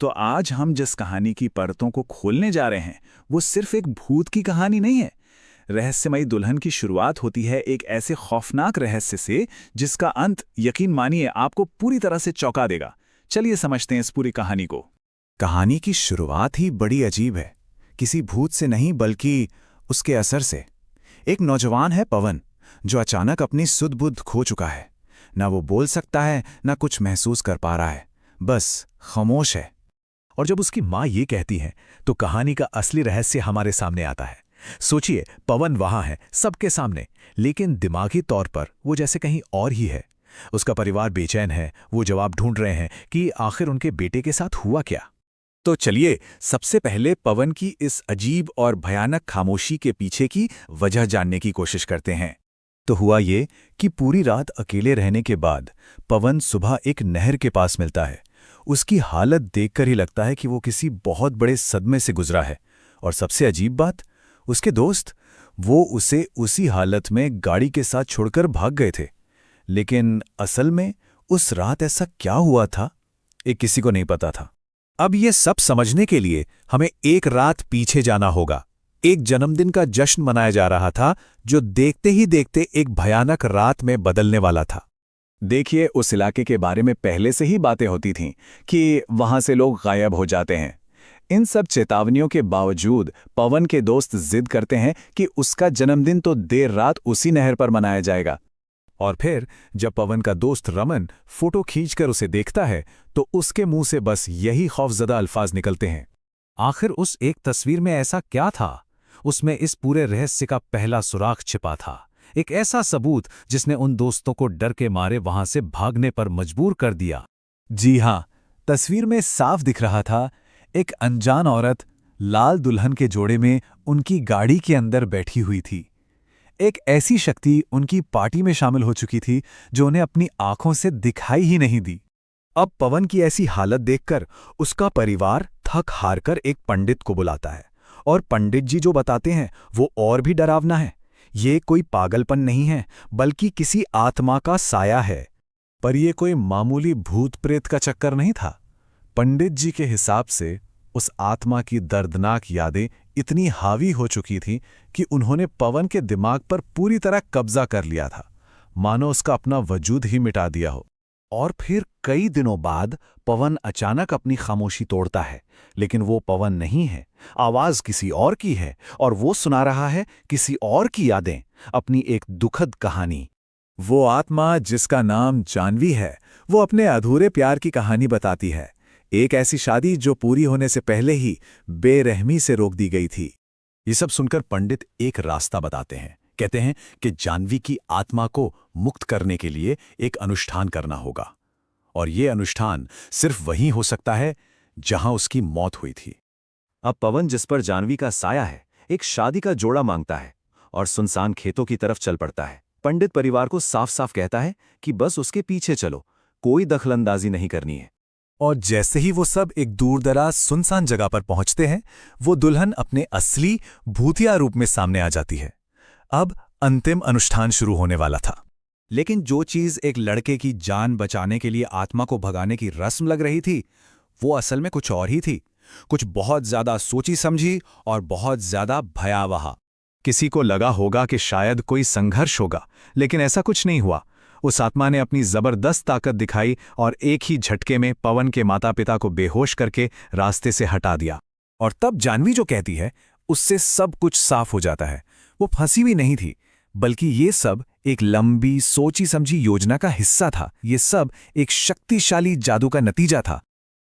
तो आज हम जिस कहानी की परतों को खोलने जा रहे हैं वो सिर्फ एक भूत की कहानी नहीं है। रहस्यमयी दुल्हन की शुरुआत होती है एक ऐसे खौफनाक रहस्य से जिसका अंत, यकीन मानिए, आपको पूरी तरह से चौंका देगा। चलिए समझते हैं इस पूरी कहानी को। कहानी की शुरुआत ही बड़ी अजीब है। किसी भूत से नहीं बल्कि उसके असर से। एक नौजवान है पवन, जो अचानक अपनी सुध बुद्ध खो चुका है। ना वो बोल सकता है, ना कुछ महसूस कर पा रहा है, बस खामोश है। और जब उसकी माँ ये कहती है तो कहानी का असली रहस्य हमारे सामने आता है। सोचिए, पवन वहां है सबके सामने, लेकिन दिमागी तौर पर वो जैसे कहीं और ही है। उसका परिवार बेचैन है, वो जवाब ढूंढ रहे हैं कि आखिर उनके बेटे के साथ हुआ क्या। तो चलिए सबसे पहले पवन की इस अजीब और भयानक खामोशी के पीछे की वजह जानने की कोशिश करते हैं। तो हुआ ये कि पूरी रात अकेले रहने के बाद पवन सुबह एक नहर के पास मिलता है। उसकी हालत देखकर ही लगता है कि वो किसी बहुत बड़े सदमे से गुजरा है। और सबसे अजीब बात, उसके दोस्त वो उसे उसी हालत में गाड़ी के साथ छोड़कर भाग गए थे। लेकिन असल में उस रात ऐसा क्या हुआ था, ये किसी को नहीं पता था। अब ये सब समझने के लिए हमें एक रात पीछे जाना होगा। एक जन्मदिन का जश्न मनाया जा रहा था, जो देखते ही देखते एक भयानक रात में बदलने वाला था। देखिए, उस इलाके के बारे में पहले से ही बातें होती थीं कि वहां से लोग गायब हो जाते हैं। इन सब चेतावनियों के बावजूद पवन के दोस्त जिद करते हैं कि उसका जन्मदिन तो देर रात उसी नहर पर मनाया जाएगा। और फिर जब पवन का दोस्त रमन फोटो खींचकर उसे देखता है तो उसके मुंह से बस यही खौफजदा अल्फाज निकलते हैं। आखिर उस एक तस्वीर में ऐसा क्या था? उसमें इस पूरे रहस्य का पहला सुराग छिपा था। एक ऐसा सबूत जिसने उन दोस्तों को डर के मारे वहां से भागने पर मजबूर कर दिया। जी हां, तस्वीर में साफ दिख रहा था, एक अनजान औरत लाल दुल्हन के जोड़े में उनकी गाड़ी के अंदर बैठी हुई थी। एक ऐसी शक्ति उनकी पार्टी में शामिल हो चुकी थी जो उन्हें अपनी आंखों से दिखाई ही नहीं दी। अब पवन की ऐसी हालत देखकर उसका परिवार थक हारकर एक पंडित को बुलाता है। और पंडित जी जो बताते हैं वो और भी डरावना है। ये कोई पागलपन नहीं है, बल्कि किसी आत्मा का साया है। पर यह कोई मामूली भूत प्रेत का चक्कर नहीं था। पंडित जी के हिसाब से उस आत्मा की दर्दनाक यादें इतनी हावी हो चुकी थीं कि उन्होंने पवन के दिमाग पर पूरी तरह कब्जा कर लिया था, मानो उसका अपना वजूद ही मिटा दिया हो। और फिर कई दिनों बाद पवन अचानक अपनी खामोशी तोड़ता है, लेकिन वो पवन नहीं है। आवाज किसी और की है, और वो सुना रहा है किसी और की यादें, अपनी एक दुखद कहानी। वो आत्मा जिसका नाम जानवी है, वो अपने अधूरे प्यार की कहानी बताती है। एक ऐसी शादी जो पूरी होने से पहले ही बेरहमी से रोक दी गई थी। ये सब सुनकर पंडित एक रास्ता बताते हैं। कहते हैं कि जानवी की आत्मा को मुक्त करने के लिए एक अनुष्ठान करना होगा, और ये अनुष्ठान सिर्फ वहीं हो सकता है जहां उसकी मौत हुई थी। अब पवन, जिस पर जानवी का साया है, एक शादी का जोड़ा मांगता है और सुनसान खेतों की तरफ चल पड़ता है। पंडित परिवार को साफ साफ कहता है कि बस उसके पीछे चलो, कोई दखलंदाजी नहीं करनी है। और जैसे ही वो सब एक दूरदराज सुनसान जगह पर पहुंचते हैं, वो दुल्हन अपने असली भूतिया रूप में सामने आ जाती है। अब अंतिम अनुष्ठान शुरू होने वाला था। लेकिन जो चीज एक लड़के की जान बचाने के लिए आत्मा को भगाने की रस्म लग रही थी, वो असल में कुछ और ही थी। कुछ बहुत ज्यादा सोची समझी और बहुत ज्यादा भयावह। किसी को लगा होगा कि शायद कोई संघर्ष होगा, लेकिन ऐसा कुछ नहीं हुआ। उस आत्मा ने अपनी जबरदस्त ताकत दिखाई और एक ही झटके में पवन के माता पिता को बेहोश करके रास्ते से हटा दिया। और तब जानवी जो कहती है, उससे सब कुछ साफ हो जाता है। वो फंसी हुई नहीं थी, बल्कि ये सब एक लंबी सोची समझी योजना का हिस्सा था। ये सब एक शक्तिशाली जादू का नतीजा था।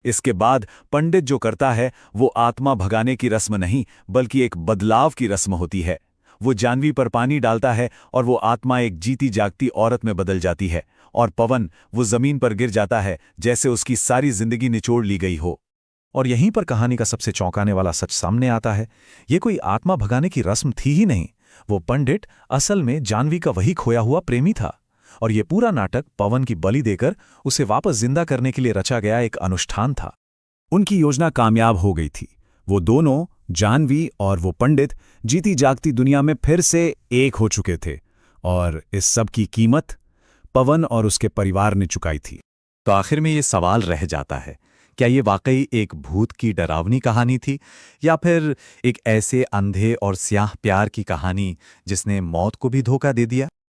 इसके बाद पंडित जो करता है वो आत्मा भगाने की रस्म नहीं, बल्कि एक बदलाव की रस्म होती है। वो जानवी पर पानी डालता है और वो आत्मा एक जीती जागती औरत में बदल जाती है, और पवन वो जमीन पर गिर जाता है जैसे उसकी सारी जिंदगी निचोड़ ली गई हो। और यहीं पर कहानी का सबसे चौंकाने वाला सच सामने आता है। ये कोई आत्मा भगाने की रस्म थी ही नहीं। वो पंडित असल में जानवी का वही खोया हुआ प्रेमी था। और ये पूरा नाटक पवन की बलि देकर उसे वापस जिंदा करने के लिए रचा गया एक अनुष्ठान था। उनकी योजना कामयाब हो गई थी। वो दोनों, जानवी और वो पंडित, जीती जागती दुनिया में फिर से एक हो चुके थे। और इस सब की कीमत पवन और उसके परिवार ने चुकाई थी। तो आखिर में ये सवाल रह जाता है क्या ये वाकई एक भूत की डरावनी कहानी थी, या फिर एक ऐसे अंधे और स्याह प्यार की कहानी जिसने मौत को भी धोखा दे दिया?